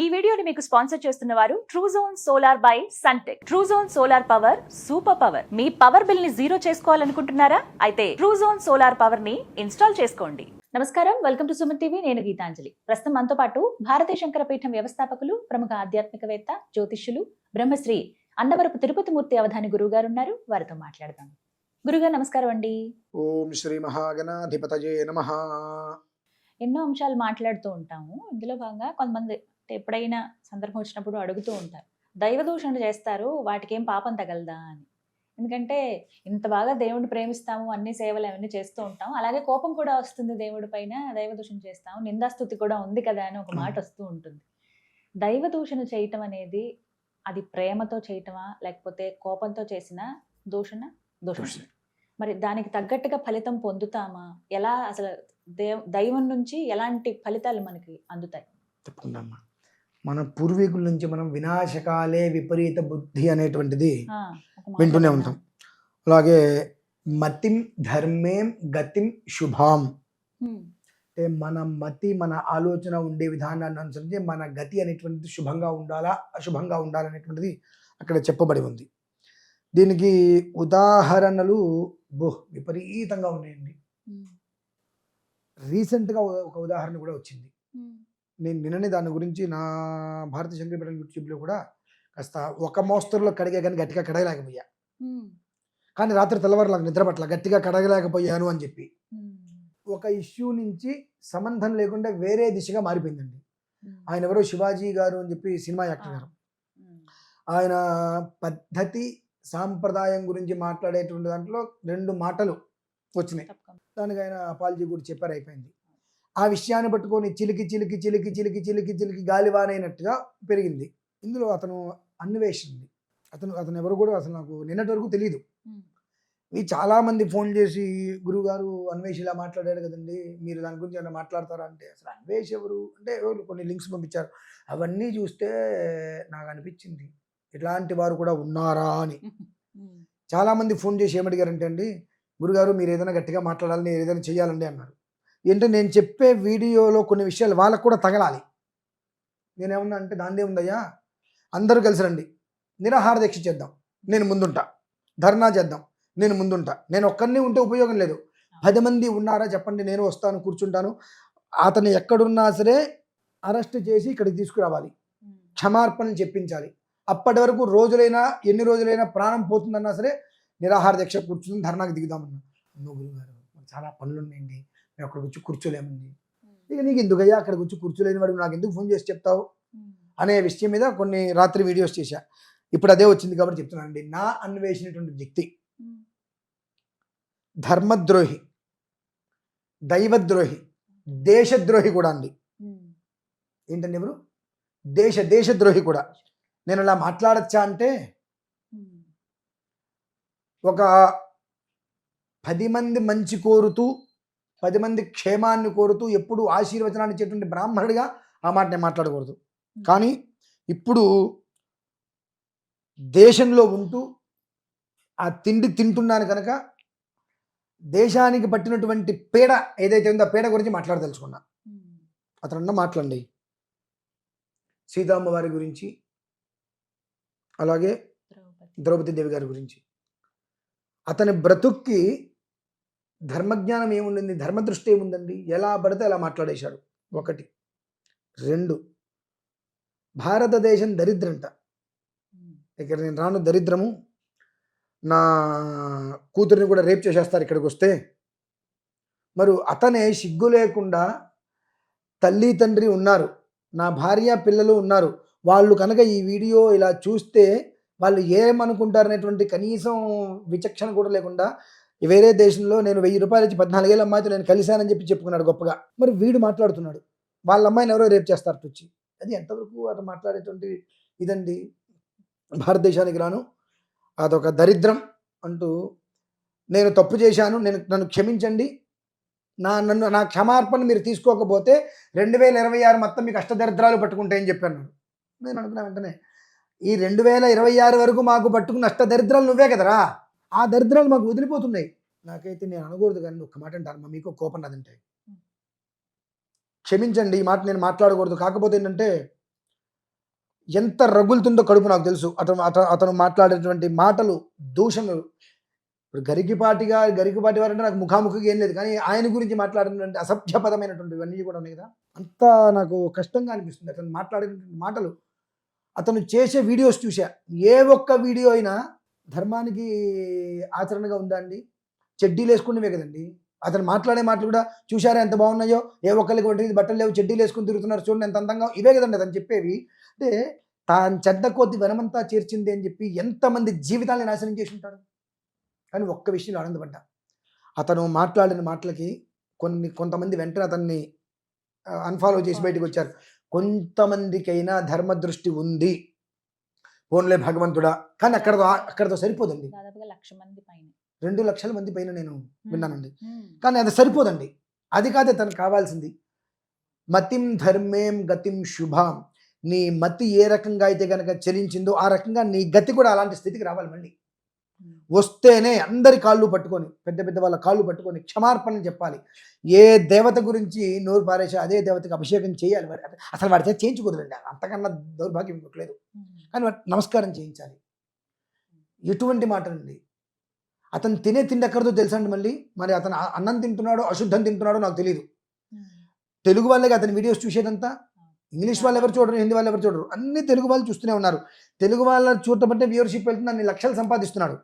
ఈ వీడియోని మీకు స్పాన్సర్ చేస్తున్న వారు Truzon solar by Suntek. Truzon solar power super power. మీ పవర్ బిల్ ని జీరో చేసుకోవాలనుకుంటున్నారా? అయితే ట్రూజోన్ సోలార్ పవర్ ని ఇన్స్టాల్ చేసుకోండి. నమస్కారం, వెల్కమ్ టు సుమన్ టీవీ. నేను గీతాంజలి. ప్రస్తుతం మనతో పాటు భారతీయ శంకరపీఠం వ్యవస్థాపకులు, ప్రముఖ ఆధ్యాత్మికవేత్త, జ్యోతిష్యులు, బ్రహ్మశ్రీ అన్నవరపు తిరుపతి మూర్తి అవధాని గురువు గారు ఉన్నారు. వారితో మాట్లాడదాం. గురుగారు నమస్కారం అండి. ఓం శ్రీ మహాగణాధిపతయే నమః. ఎన్నో అంశాలు మాట్లాడుతూ ఉంటాము. ఇందులో భాగంగా కొంతమంది ఎప్పుడైనా సందర్భం వచ్చినప్పుడు అడుగుతూ ఉంటారు, దైవ దూషణ చేస్తారు, వాటికి ఏం పాపం తగలదా అని. ఎందుకంటే ఇంత బాగా దేవుడిని ప్రేమిస్తాము, అన్ని సేవలు అవన్నీ చేస్తూ ఉంటాం, అలాగే కోపం కూడా వస్తుంది దేవుడి పైన, దైవ దూషణ చేస్తాము, నిందాస్తుతి కూడా ఉంది కదా అని ఒక మాట వస్తూ ఉంటుంది. దైవ దూషణ చేయటం అనేది అది ప్రేమతో చేయటమా, లేకపోతే కోపంతో చేసిన దూషణ? దూషణ. మరి దానికి తగ్గట్టుగా ఫలితం పొందుతామా? ఎలా అసలు దైవం నుంచి ఎలాంటి ఫలితాలు మనకి అందుతాయి? తప్పకుండా అమ్మా. మన పూర్వీకుల నుంచి మనం వినాశకాలే విపరీత బుద్ధి అనేటువంటిది వింటూనే ఉంటాం. అలాగే మతిం ధర్మేం గతిం శుభాం, అంటే మన మతి, మన ఆలోచన ఉండే విధానాన్ని అనుసరించి మన గతి అనేటువంటిది శుభంగా ఉండాలా అశుభంగా ఉండాలనేటువంటిది అక్కడ చెప్పబడి ఉంది. దీనికి ఉదాహరణలు విపరీతంగా ఉన్నాయండి. రీసెంట్గా ఒక ఉదాహరణ కూడా వచ్చింది. నేను నిన్ననే దాని గురించి నా భారతీయ శంకరపీఠం యూట్యూబ్లో కూడా కాస్త ఒక మోస్తరులో కడిగే కానీ గట్టిగా కడగలేకపోయా, కానీ రాత్రి తెల్లవారు నాకు నిద్ర పట్ల గట్టిగా కడగలేకపోయాను అని చెప్పి ఒక ఇష్యూ నుంచి సంబంధం లేకుండా వేరే దిశగా మారిపోయిందండి. ఆయన ఎవరో శివాజీ గారు అని చెప్పి సినిమా యాక్టర్ గారు. ఆయన పద్ధతి సాంప్రదాయం గురించి మాట్లాడేటువంటి దాంట్లో 2 మాటలు వచ్చినాయి. దానికి ఆయన అపాలజీ కూడా చెప్పారు, అయిపోయింది. ఆ విషయాన్ని పట్టుకొని చిలికి చిలికి చిలికి చిలికి చిలికి చిలికి గాలివానైనట్టుగా పెరిగింది. ఇందులో అతను అన్వేషణ, అతను ఎవరు కూడా అసలు నాకు నిన్నటి వరకు తెలియదు. ఈ చాలామంది ఫోన్ చేసి, గురువుగారు అన్వేష్ ఇలా మాట్లాడారు కదండి, మీరు దాని గురించి ఏమైనా మాట్లాడతారా అంటే, అసలు అన్వేష్ ఎవరు అంటే ఎవరు కొన్ని లింక్స్ పంపించారు. అవన్నీ చూస్తే నాకు అనిపించింది ఇట్లాంటి వారు కూడా ఉన్నారా అని. చాలామంది ఫోన్ చేసి ఏమడిగారంటే, అండి గురుగారు మీరు ఏదైనా గట్టిగా మాట్లాడాలని, ఏదైనా చేయాలండి అన్నారు. ఏంటంటే నేను చెప్పే వీడియోలో కొన్ని విషయాలు వాళ్ళకు కూడా తగలాలి. నేనేమన్నా అంటే దాందే ఉందయ్యా, అందరూ కలిసి రండి, నిరాహార దీక్ష చేద్దాం, నేను ముందుంటా, ధర్నా చేద్దాం, నేను ముందుంటా. నేను ఒక్కరిని ఉంటే ఉపయోగం లేదు, 10 మంది ఉన్నారా చెప్పండి, నేను వస్తాను, కూర్చుంటాను. అతను ఎక్కడున్నా సరే అరెస్ట్ చేసి ఇక్కడికి తీసుకురావాలి, క్షమార్పణలు చెప్పించాలి. అప్పటి వరకు ఎన్ని రోజులైనా ప్రాణం పోతుందన్నా సరే నిరాహార దీక్ష కూర్చుని ధర్నాకి దిగుదామన్నా. గురుగారు చాలా పనులు ఉన్నాయండి, మేము అక్కడికి వచ్చి కూర్చోలేమండి. ఇక నీకు ఎందుకయ్యా అక్కడికి వచ్చి కూర్చోలేని వాడు నాకు ఎందుకు ఫోన్ చేసి చెప్తావు అనే విషయం మీద కొన్ని రాత్రి వీడియోస్ చేశా. ఇప్పుడు అదే వచ్చింది కాబట్టి చెప్తున్నానండి. నా అన్వేషించినటువంటి వ్యక్తి ధర్మద్రోహి, దైవద్రోహి, దేశద్రోహి కూడా అండి. ఏంటండి ఎవరు? దేశద్రోహి కూడా. నేను అలా మాట్లాడచ్చా అంటే, ఒక 10 మంది మంచి కోరుతూ, 10 మంది క్షేమాన్ని కోరుతూ, ఎప్పుడు ఆశీర్వచనాన్ని ఇచ్చేటువంటి బ్రాహ్మణుడిగా ఆ మాట నేను మాట్లాడకూడదు. కానీ ఇప్పుడు దేశంలో ఉంటూ ఆ తిండి తింటున్నాను కనుక దేశానికి పట్టినటువంటి పీడ ఏదైతే ఉందో ఆ పీడ గురించి మాట్లాడదలుచుకున్నా. అతను మాట్లాడండి సీతమ్మ వారి గురించి, అలాగే ద్రౌపది దేవి గారి గురించి. అతని బ్రతుక్కి ధర్మజ్ఞానం ఏముండింది, ధర్మదృష్టి ఏముందండి? ఎలా పడితే అలా మాట్లాడేశాడు. 1. 2, భారతదేశం దరిద్రంట. ఇక్కడ నేను రాను, దరిద్రము, నా కూతురిని కూడా రేప్ చేసేస్తారు ఇక్కడికి వస్తే. మరి అతనే సిగ్గు లేకుండా, తల్లి తండ్రి ఉన్నారు, నా భార్య పిల్లలు ఉన్నారు, వాళ్ళు కనుక ఈ వీడియో ఇలా చూస్తే వాళ్ళు ఏమనుకుంటారనేటువంటి కనీసం విచక్షణ కూడా లేకుండా, వేరే దేశంలో నేను 1000 రూపాయలు ఇచ్చి 14 ఏళ్ళ అమ్మాయితో నేను కలిశానని చెప్పి చెప్పుకున్నాడు గొప్పగా. మరి వీడు మాట్లాడుతున్నాడు వాళ్ళ అమ్మాయిని ఎవరో రేపు చేస్తారు వచ్చి. అది ఎంతవరకు అతను మాట్లాడేటువంటి ఇదండి. భారతదేశానికి రాను, అదొక దరిద్రం అంటూ, నేను తప్పు చేశాను, నన్ను క్షమించండి, నా క్షమార్పణ మీరు తీసుకోకపోతే 2026 మొత్తం మీకు అష్టదరిద్రాలు పట్టుకుంటాయని చెప్పాను. నేను అనుకున్నా వెంటనే, ఈ 2026 వరకు మాకు పట్టుకున్న అష్టదరిద్రాలు నువ్వే కదరా, ఆ దరిద్రాలు మాకు వదిలిపోతున్నాయి. నాకైతే నేను అనకూడదు కానీ ఒక్క మాట అంటారు, మీకు కోపం రాదంటే క్షమించండి, ఈ మాట నేను మాట్లాడకూడదు. కాకపోతే ఏంటంటే ఎంత రగులుతుందో కడుపు నాకు తెలుసు. అతను మాట్లాడేటువంటి మాటలు, దూషణలు. ఇప్పుడు గరికపాటి వారంటే నాకు ముఖాముఖిగా ఏం లేదు. కానీ ఆయన గురించి మాట్లాడినటువంటి అసభ్యపదమైనటువంటివన్నీ కూడా ఉన్నాయి కదా! అంతా నాకు కష్టంగా అనిపిస్తుంది. అతను మాట్లాడినటువంటి మాటలు. అతను చేసే వీడియోస్ చూసా. ఏ ఒక్క వీడియో అయినా ధర్మానికి ఆచరణగా ఉందా అండి? చెడ్డీలేసుకునేవే కదండీ! అతను మాట్లాడే మాటలు కూడా చూసారా ఎంత బాగున్నాయో? ఏ ఒక్కళ్ళకి ఒంటి బట్టలు లేవు, చెడ్డీలేసుకొని తిరుగుతున్నారు చూడండి ఎంత అందంగా, ఇవే కదండీ అతను చెప్పేవి. అంటే తాను చెడ్డ కొద్ది వనమంతా చేర్చింది అని చెప్పి ఎంతమంది జీవితాల్ని నాశనం చేసి ఉంటాడు. కానీ ఒక్క విషయంలో ఆనందపడ్డా. అతను మాట్లాడిన మాటలకి కొంతమంది వెంటనే అతన్ని అన్‌ఫాలో చేసి బయటకొచ్చారు. కొంతమందికైనా ధర్మ దృష్టి ఉంది. పోన్లే భగవంతుడా! కానీ అక్కడితో సరిపోదండి. దాదాపుగా 1,00,000 మంది పైన. 2,00,000 మంది పైన నేను విన్నానండి. హ్మ్. కానీ అది సరిపోదండి. అది కాదే తనకు కావాల్సింది. మతిం ధర్మేం గతిం శుభాం. నీ మతి ఏ రకంగా అయితే గనక చలించిందో ఆ రకంగా నీ గతి కూడా అలాంటి స్థితికి రావాలి మళ్ళీ. వస్తేనే అందరి కాళ్ళు పట్టుకొని, పెద్ద పెద్ద వాళ్ళ కాళ్ళు పట్టుకొని క్షమార్పణ చెప్పాలి. ఏ దేవత గురించి నోరు పారేసా అదే దేవతకి అభిషేకం చేయాలి. అసలు వాడి చేత చేయించకూడదండి. అంతకన్నా దౌర్భాగ్యం ఇంకోట్లేదు. కానీ వాడికి నమస్కారం చేయించాలి. ఎటువంటి మాటలండి. అతను తినే తిండి ఎక్కడిదో తెలుసా అండి మళ్ళీ? మరి అతను అన్నం తింటున్నాడో, అశుద్ధం తింటున్నాడో నాకు తెలీదు. తెలుగు వాళ్ళకి అతని వీడియోస్ చూసేదంతా. ఇంగ్లీష్ వాళ్ళు ఎవరు చూడరు, హిందీ వాళ్ళు ఎవరు చూడరు. అన్ని తెలుగు వాళ్ళు చూస్తూనే ఉన్నారు. తెలుగు వాళ్ళ చూడటం బట్టే వ్యూవర్‌షిప్ వెళ్తుంది. అన్ని లక్షలు సంపాదిస్తున్నాడు.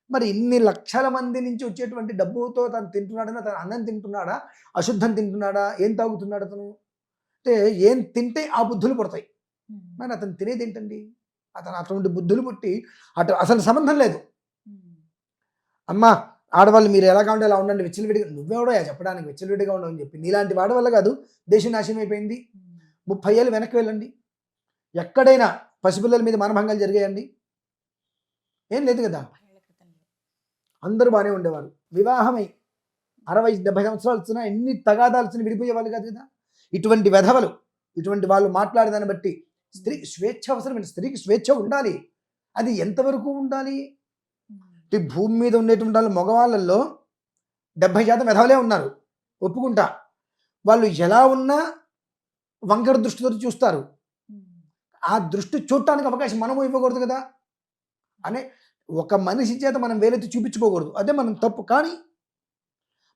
మరి ఇన్ని లక్షల మంది నుంచి వచ్చేటువంటి డబ్బుతో తను తింటున్నాడని, అతను అన్నం తింటున్నాడా, అశుద్ధం తింటున్నాడా, ఏం తాగుతున్నాడు అతను? అంటే ఏం తింటే ఆ బుద్ధులు పుడతాయి. మరి అతను తినేది ఏంటండి? అటువంటి బుద్ధులు పుట్టి అసలు సంబంధం లేదు. అమ్మా ఆడవాళ్ళు మీరు ఎలా కావాలంటే అలా ఉండండి, విచ్చలవిడిగా. నువ్వెవడోయా చెప్పడానికి విచ్చలవిడిగా ఉండవని చెప్పి? నీలాంటి వాడి వల్ల కాదు దేశం నాశనం అయిపోయింది. 30 ఏళ్ళు వెనక్కి వెళ్ళండి, ఎక్కడైనా పసిపిల్లల మీద మానభంగాలు జరిగాయండి? ఏం లేదు కదా. అందరూ బాగానే ఉండేవారు. వివాహమై 60-70 సంవత్సరాలు వచ్చినా ఎన్ని తగాదాలు వచ్చినా విడిపోయే వాళ్ళు కాదు కదా. ఇటువంటి వెధవలు, ఇటువంటి వాళ్ళు మాట్లాడేదాన్ని బట్టి స్త్రీ స్వేచ్ఛ అవసరమైన, స్త్రీకి స్వేచ్ఛ ఉండాలి. అది ఎంతవరకు ఉండాలి? భూమి మీద ఉండేటువంటి వాళ్ళు మగవాళ్ళల్లో 70% వెధవలే ఉన్నారు, ఒప్పుకుంటా. వాళ్ళు ఎలా ఉన్నా వంకర దృష్టితో చూస్తారు. ఆ దృష్టి చూడటానికి అవకాశం మనము ఇవ్వకూడదు కదా. అనే ఒక మనిషి చేత మనం వేలెత్తి చూపించుకోకూడదు. అదే మనం తప్పు. కానీ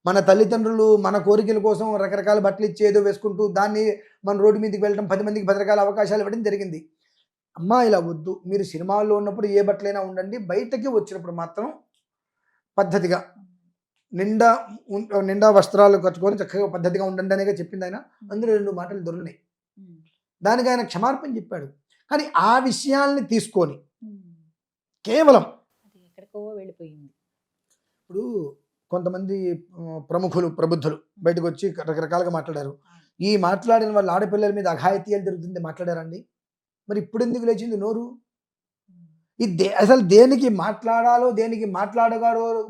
మన తల్లిదండ్రులు మన కోరికల కోసం రకరకాల బట్టలు ఇచ్చి ఏదో వేసుకుంటూ దాన్ని మన రోడ్డు మీదకి వెళ్ళడం, 10 మందికి 10 రకాల అవకాశాలు ఇవ్వడం జరిగింది. అమ్మా ఇలా వద్దు. మీరు సినిమాల్లో ఉన్నప్పుడు ఏ బట్టలైనా ఉండండి, బయటకి వచ్చినప్పుడు మాత్రం పద్ధతిగా నిండా వస్త్రాలు కట్టుకొని చక్కగా పద్ధతిగా ఉండండి అనేగా చెప్పింది ఆయన. అందులో 2 మాటలు దొరికినాయి. దానికి ఆయన క్షమార్పణ చెప్పాడు. కానీ ఆ విషయాల్ని తీసుకొని కేవలం ఎక్కడికో వెళ్ళిపోయింది. ఇప్పుడు కొంతమంది ప్రబుద్ధులు బయటకు వచ్చి రకరకాలుగా మాట్లాడారు. ఈ మాట్లాడిన వాళ్ళ ఆడపిల్లల మీద అఘాయితీయాలు జరుగుతుంది మాట్లాడారండి. మరి ఇప్పుడు ఎందుకు లేచింది నోరు? అసలు దేనికి మాట్లాడాలో, దేనికి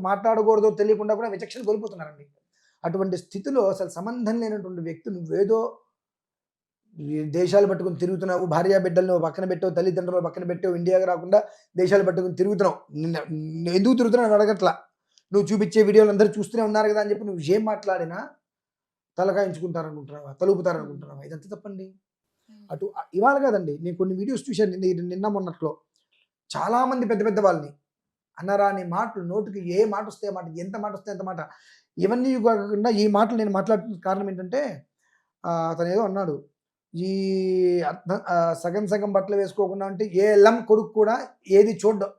మాట్లాడకూడదో తెలియకుండా కూడా విచక్షణ కోల్పోతున్నారండి. అటువంటి స్థితిలో అసలు సంబంధం లేనటువంటి వ్యక్తి నువ్వేదో దేశాలు పట్టుకుని తిరుగుతున్నావు, భార్య బిడ్డలను పక్కన పెట్టావు, తల్లిదండ్రులు పక్కన పెట్టావు, ఇండియాకి రాకుండా దేశాలు పట్టుకుని తిరుగుతున్నావు. ఎందుకు తిరుగుతున్నావు అడగట్లా. నువ్వు చూపించే వీడియోలు అందరూ చూస్తూనే ఉన్నారు కదా అని చెప్పి నువ్వు ఏం మాట్లాడినా తలకాయించుకుంటారనుకుంటున్నావా, తలుపుతారనుకుంటున్నావా? ఇదంతా తప్పండి. అటు ఇవాళ కాదండి, నేను కొన్ని వీడియోస్ చూశాను నిన్న మొన్నట్లో. చాలామంది పెద్ద పెద్ద వాళ్ళని అన్నరాని మాటలు, నోటికి ఏ మాట వస్తే మాట, ఎంత మాట వస్తే ఎంత మాట, ఇవన్నీ కాకుండా ఈ మాటలు నేను మాట్లాడుతున్న కారణం ఏంటంటే, అతను ఏదో అన్నాడు, ఈ సగం బట్టలు వేసుకోకుండా అంటే ఏ లం కొడుకు కూడా ఏది చూడ్డం.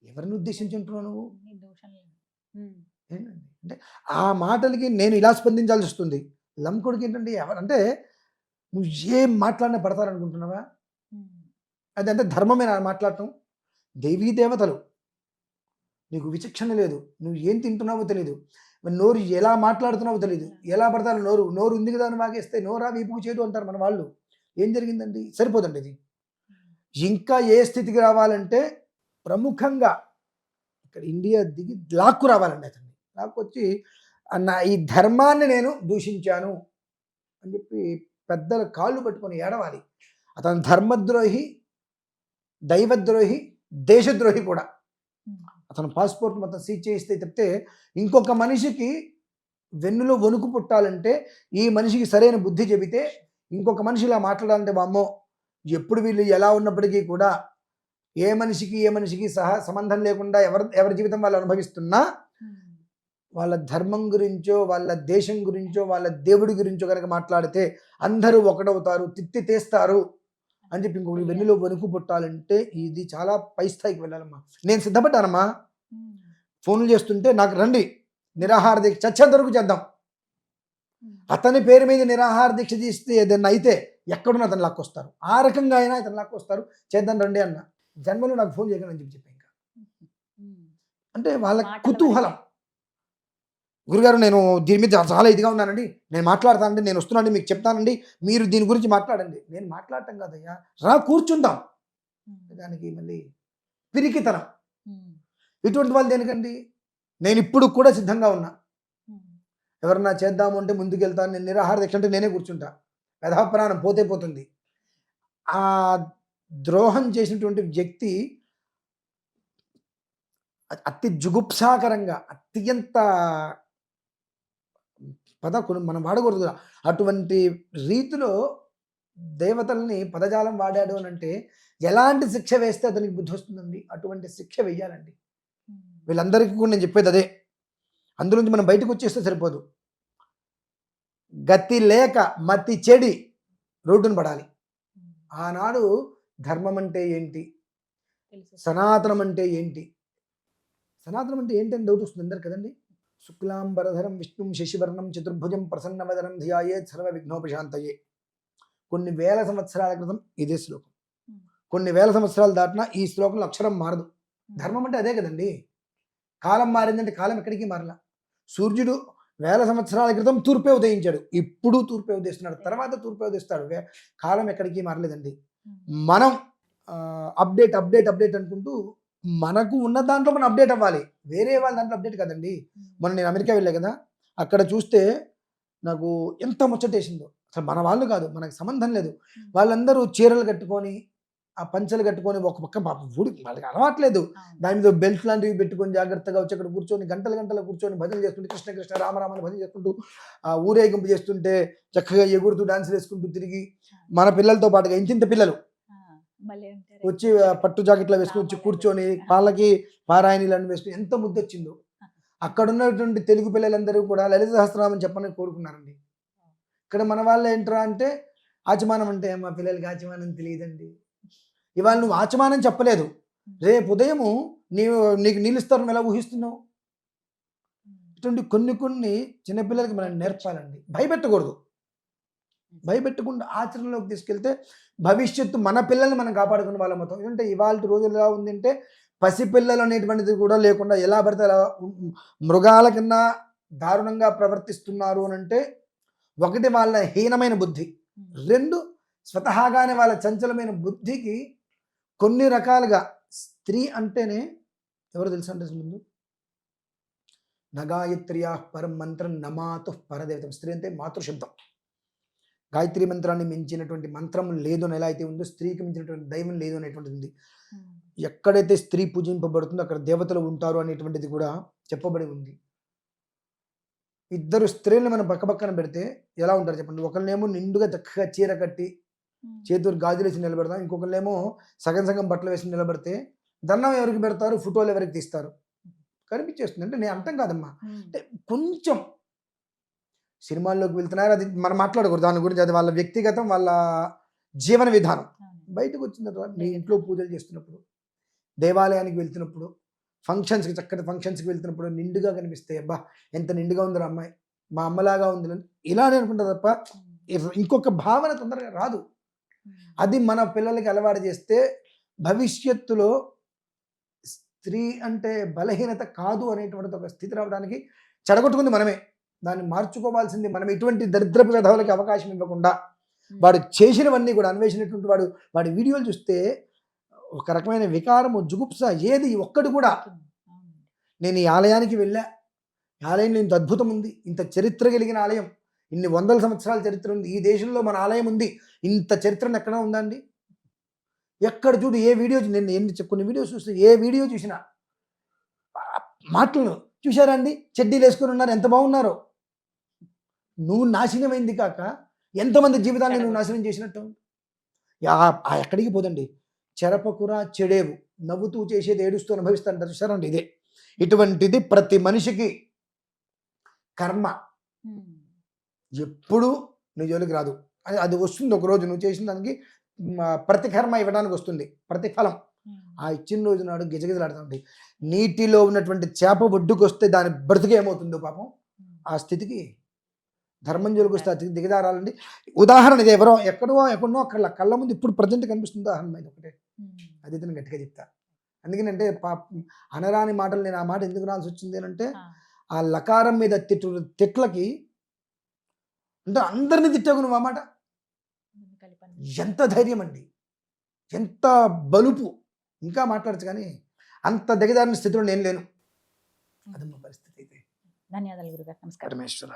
ఎవరిని ఉద్దేశించి ఉంటున్నావు నువ్వు? ఏంటండి అంటే ఆ మాటలకి నేను ఇలా స్పందించాల్సి వస్తుంది. లం కొడుకు ఏంటంటే ఎవరంటే నువ్వు ఏం మాట్లాడినా పడతారనుకుంటున్నావా? అదంటే ధర్మమేనా మాట్లాడటం? దేవీ దేవతలు, నీకు విచక్షణ లేదు, నువ్వు ఏం తింటున్నావో తెలియదు, నోరు ఎలా మాట్లాడుతున్నావో తెలియదు, ఎలా పడతారో నోరు ఉంది కదా అని వాగేస్తే నోరా వీపుకు చేటు అంటారు మన వాళ్ళు. ఏం జరిగిందండి? సరిపోదండి ఇది. ఇంకా ఏ స్థితికి రావాలంటే ప్రముఖంగా ఇక్కడ ఇండియా దిగి లాక్కు రావాలండి. అతన్ని లాక్కొచ్చి నా ఈ ధర్మాన్ని నేను దూషించాను అని చెప్పి పెద్దల కాళ్ళు పట్టుకొని ఏడవాలి. అతను ధర్మద్రోహి, దైవద్రోహి, దేశద్రోహి కూడా. అతను పాస్పోర్ట్ మొత్తం సీజ్ చేయిస్తే చెప్తే ఇంకొక మనిషికి వెన్నులో వణుకు పుట్టాలంటే, ఈ మనిషికి సరైన బుద్ధి చెబితే ఇంకొక మనిషి ఇలా మాట్లాడాలంటే వామ్మో ఎప్పుడు వీళ్ళు ఎలా ఉన్నప్పటికీ కూడా ఏ మనిషికి సంబంధం లేకుండా ఎవరి జీవితం వాళ్ళు అనుభవిస్తున్నా వాళ్ళ ధర్మం గురించో వాళ్ళ దేశం గురించో వాళ్ళ దేవుడి గురించో కనుక మాట్లాడితే అందరూ ఒకటవుతారు, తిత్తి తీస్తారు అని చెప్పి ఇంకొకటి వెన్నులో వణుకు పుట్టాలంటే ఇది చాలా పై స్థాయికి వెళ్ళాలమ్మా. నేను సిద్ధపడ్డానమ్మా. ఫోన్లు చేస్తుంటే నాకు రండి నిరాహార దీక్ష చచ్చేంత వరకు చేద్దాం. అతని పేరు మీద నిరాహార దీక్ష చేస్తే ఏదైనా అయితే ఎక్కడున్నా అతను లాక్కొస్తారు, ఆ రకంగా అయినా అతను లాక్కొస్తారు, చేద్దాం రండి అన్న. జన్మలో నాకు ఫోన్ చేయకండి అని చెప్పి ఇంకా అంటే వాళ్ళ కుతూహలం. గురుగారు నేను దీని మీద చాలా ఇదిగా ఉన్నానండి, నేను మాట్లాడతానండి, నేను వస్తున్నానండి, మీకు చెప్తానండి, మీరు దీని గురించి మాట్లాడండి. నేను మాట్లాడటం కాదయ్యా, రా కూర్చుందాం. దానికి మళ్ళీ పిరికితనం. ఇటువంటి వాళ్ళు దేనికండి? నేను ఇప్పుడు కూడా సిద్ధంగా ఉన్నా. ఎవరన్నా చేద్దాము అంటే ముందుకు వెళ్తాను. నేను నిరాహార దీక్ష అంటే నేనే కూర్చుంటా. ప్రాణం పోతే పోతుంది. ఆ ద్రోహం చేసినటువంటి వ్యక్తి అతి జుగుప్సాకరంగా అత్యంత మనం వాడకూడదు అటువంటి రీతిలో దేవతల్ని పదజాలం వాడాడు అని అంటే ఎలాంటి శిక్ష వేస్తే అతనికి బుద్ధి వస్తుందండి? అటువంటి శిక్ష వెయ్యాలండి. వీళ్ళందరికీ కూడా నేను చెప్పేది అదే. అందులోంచి మనం బయటకు వచ్చేస్తే సరిపోదు. గతి లేక మతి చెడి రోడ్డును పడాలి. ఆనాడు ధర్మం అంటే ఏంటి, సనాతనం అంటే ఏంటి, సనాతనం అంటే ఏంటి అని డౌట్ వస్తుంది అందరు కదండి. శుక్లాంబరధరం విష్ణుం శశివర్ణం చతుర్భుజం ప్రసన్నవదనం ధ్యాయేత్ సర్వ విఘ్నోపశాంతయే. కొన్ని వేల సంవత్సరాల క్రితం ఇదే శ్లోకం. కొన్ని వేల సంవత్సరాలు దాటినా ఈ శ్లోకంలో అక్షరం మారదు. ధర్మం అంటే అదే కదండి. కాలం మారిందంటే కాలం ఎక్కడికి మారలా. సూర్యుడు వేల సంవత్సరాల క్రితం తూర్పే ఉదయించాడు, ఇప్పుడు తూర్పే ఉదయిస్తున్నాడు, తర్వాత తూర్పే ఉదయిస్తాడు. కాలం ఎక్కడికి మారలేదండి. మనం అప్డేట్ అప్డేట్ అప్డేట్ అనుకుంటూ మనకు ఉన్న దాంట్లో మనం అప్డేట్ అవ్వాలి, వేరే వాళ్ళ దాంట్లో అప్డేట్ కదండి. మొన్న నేను అమెరికా వెళ్ళా కదా, అక్కడ చూస్తే నాకు ఎంత ముచ్చటేసిందో. అసలు మన వాళ్ళు కాదు, మనకు సంబంధం లేదు, వాళ్ళందరూ చీరలు కట్టుకొని ఆ పంచలు కట్టుకొని ఒక పక్క ఊడి వాళ్ళకి అలవాట్లేదు, దాని మీద బెల్ట్ లాంటివి పెట్టుకొని జాగ్రత్తగా వచ్చి అక్కడ కూర్చొని గంటలు గంటలు కూర్చొని భజన చేస్తుంటే కృష్ణ కృష్ణ రామరామని భజన చేసుకుంటూ ఆ ఊరేగింపు చేస్తుంటే చక్కగా ఎగురుతూ డాన్సులు వేసుకుంటూ తిరిగి మన పిల్లలతో పాటుగా ఇంతింత పిల్లలు వచ్చి పట్టు జాకెట్లో వేసుకొని వచ్చి కూర్చొని వాళ్ళకి పారాయణీలను వేసుకుని ఎంత ముద్దు వచ్చిందో. అక్కడ ఉన్నటువంటి తెలుగు పిల్లలందరూ కూడా లలిత సహస్రనామం చెప్పని కోరుకున్నారండి. ఇక్కడ మన వాళ్ళు ఏంట్రా అంటే ఆచమానం అంటే మా పిల్లలకి ఆచమానం తెలియదండి. ఇవాళ నువ్వు ఆచమానం చెప్పలేదు, రేపు ఉదయము నీకు నీళ్ళు ఇస్తారని ఎలా ఊహిస్తున్నావు? ఇటువంటి కొన్ని చిన్నపిల్లలకి మనం నేర్పాలండి. భయపెట్టకూడదు. భయపెట్టకుండా ఆచరణలోకి తీసుకెళ్తే భవిష్యత్తు మన పిల్లల్ని మనం కాపాడుకునే వాళ్ళం అవుతాం. ఎందుకంటే ఇవాళ రోజులు ఎలా ఉంది అంటే పసిపిల్లలు అనేటువంటిది కూడా లేకుండా ఎలా పడితే అలా మృగాల కన్నా దారుణంగా ప్రవర్తిస్తున్నారు అని అంటే, ఒకటి వాళ్ళ హీనమైన బుద్ధి, రెండు స్వతహాగానే వాళ్ళ చంచలమైన బుద్ధికి కొన్ని రకాలుగా స్త్రీ అంటేనే ఎవరు తెలుసు అంటే ముందు నగాయత్ర్యా పరం మంత్రం నమాతు పరదేవతం. స్త్రీ అంటే మాతృశబ్దం. గాయత్రి మంత్రాన్ని మించినటువంటి మంత్రం లేదు అని ఎలా అయితే ఉందో, స్త్రీకి మించినటువంటి దైవం లేదు అనేటువంటిది ఉంది. ఎక్కడైతే స్త్రీ పూజింపబడుతుందో అక్కడ దేవతలు ఉంటారు అనేటువంటిది కూడా చెప్పబడి ఉంది. ఇద్దరు స్త్రీలను మనం పక్కన పెడితే ఎలా ఉంటారు చెప్పండి? ఒకరినేమో నిండుగా చక్కగా చీర కట్టి చేతులు గాజులు వేసి నిలబెడతాం, ఇంకొకరినేమో సగం సగం బట్టలు వేసి నిలబడితే దండం ఎవరికి పెడతారు, ఫోటోలు ఎవరికి తీస్తారు? కనిపించేస్తుంది. అంటే నేను అంటాం కాదమ్మా, అంటే కొంచెం సినిమాల్లోకి వెళ్తున్నారు, అది మనం మాట్లాడకూడదు దాని గురించి, అది వాళ్ళ వ్యక్తిగతం, వాళ్ళ జీవన విధానం. బయటకు వచ్చిన తర్వాత నీ ఇంట్లో పూజలు చేస్తున్నప్పుడు, దేవాలయానికి వెళ్తున్నప్పుడు, ఫంక్షన్స్కి చక్కటి ఫంక్షన్స్కి వెళ్తున్నప్పుడు నిండుగా కనిపిస్తే అబ్బా ఎంత నిండుగా ఉందిరా అమ్మాయి, మా అమ్మలాగా ఉంది ఇలా అనుకుంటా తప్ప ఇంకొక భావన తొందరగా రాదు. అది మన పిల్లలకి అలవాటు చేస్తే భవిష్యత్తులో స్త్రీ అంటే బలహీనత కాదు అనేటువంటి ఒక స్థితి రావడానికి చెడగొట్టుకుంది మనమే. దాన్ని మార్చుకోవాల్సింది మనం. ఇటువంటి దరిద్రపు విధవులకి అవకాశం ఇవ్వకుండా వాడు చేసినవన్నీ కూడా అన్వేషించినటువంటి వాడి వీడియోలు చూస్తే ఒక రకమైన వికారము, జుగుప్స, ఏది ఒక్కటి కూడా. నేను ఈ ఆలయానికి వెళ్ళా, ఆలయంలో ఇంత అద్భుతం ఉంది, ఇంత చరిత్ర కలిగిన ఆలయం, ఇన్ని వందల సంవత్సరాల చరిత్ర ఉంది, ఈ దేశంలో మన ఆలయం ఉంది, ఇంత చరిత్రను ఎక్కడ ఉందండి? ఎక్కడ చూడు ఏ వీడియో, నేను కొన్ని వీడియోస్ చూస్తే ఏ వీడియో చూసినా మాటలు చూశారా అండి, చెడ్డీలు వేసుకుని ఉన్నారు, ఎంత బాగున్నారో. నువ్వు నాశనమైంది కాక ఎంతమంది జీవితాన్ని నువ్వు నాశనం చేసినట్టు. ఎక్కడికి పోదండి. చెరపకురా చెడేవు, నవ్వుతూ చేసేది ఏడుస్తూ అనుభవిస్తారంటారు చూసారండి, ఇదే. ఇటువంటిది ప్రతి మనిషికి కర్మ ఎప్పుడు నీ జోలికి రాదు. అది వస్తుంది ఒకరోజు, నువ్వు చేసిన దానికి ప్రతికర్మ ఇవ్వడానికి వస్తుంది, ప్రతిఫలం. ఆ ఇచ్చిన రోజు నాడు గిజగిజలాడుతుంది. నీటిలో ఉన్నటువంటి చేప ఒడ్డుకు వస్తే దాని బ్రతికి ఏమవుతుందో పాపం, ఆ స్థితికి ధర్మం జోలికి వస్తే ఆ స్థితికి దిగజారాలండి. ఉదాహరణ ఇది ఎక్కడో అక్కడ కళ్ళ ముందు ఇప్పుడు ప్రజెంట్ కనిపిస్తుంది ఉదాహరణ ఇది ఒకటే. అది నేను గట్టిగా చెప్తా. అందుకనంటే అనరాని మాటలు, నేను ఆ మాట ఎందుకు రాల్సి వచ్చింది అంటే, ఆ లకారం మీద తిట్లకి అంటే అందరినీ తిట్టావు నువ్వు, ఆ మాట ఎంత ధైర్యం అండి, ఎంత బలుపు. ఇంకా మాట్లాడచ్చు కానీ అంత దిగజారిన స్థితిలో నేను లేను. అది మా పరిస్థితి అయితే. ధన్యవాదాలు గురుగారు. నమస్కారం. పరమేశ్వర.